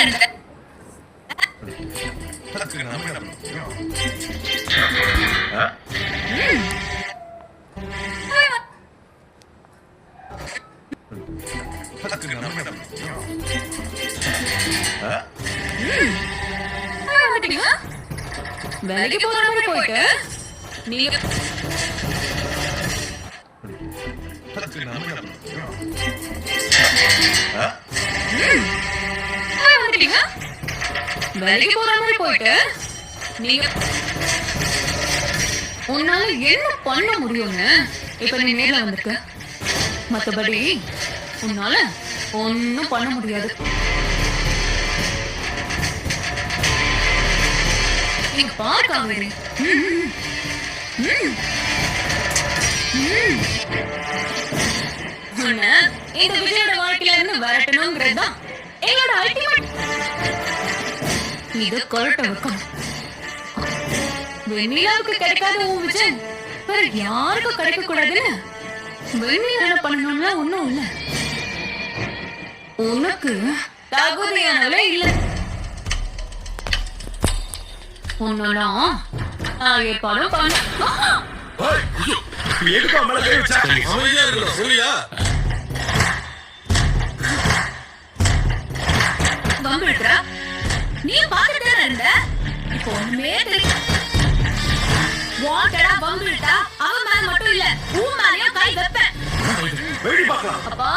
இருந்த வேலைக்கு போற மாதிரி போயிட்டு நீங்க வேலைக்கு போற மாதிரி போயிட்டு நீங்க உன்னால என்ன பண்ண முடியும்னு இப்ப நீ நேர்ல வந்திருக்க. மத்தபடி உன்னால ஒன்னும் பண்ண முடியாது. நீங்க பாரு காவேரி, இந்த விஜயோட வாழ்க்கையில இருந்து வரட்டணும்ங்கிறதுதான் எங்களோட அல்டிமேட். இது கொரட்ட வைக்கணும். வெண்ணிலாவுக்கு கிடைக்காத உன் விஜய் வேற யாருக்கும் கிடைக்க கூடாதுன்னு வெண்ணிலா என்ன பண்ணணும்னா ஒண்ணும் இல்ல. உனக்கு தகுதியானவளே இல்ல. உன்னெல்லாம் நான் ஏற்பாடும் பண்ண வம்பிழுக்கிறா. நீ பாத்துட்டு இருந்த இப்போ ஒண்ணுமே தெரியும். வாண்டடா வம்பிழுத்தா அவன் மேல மட்டும் இல்ல, உன் மேலயும் கை வைப்பேன். அப்பா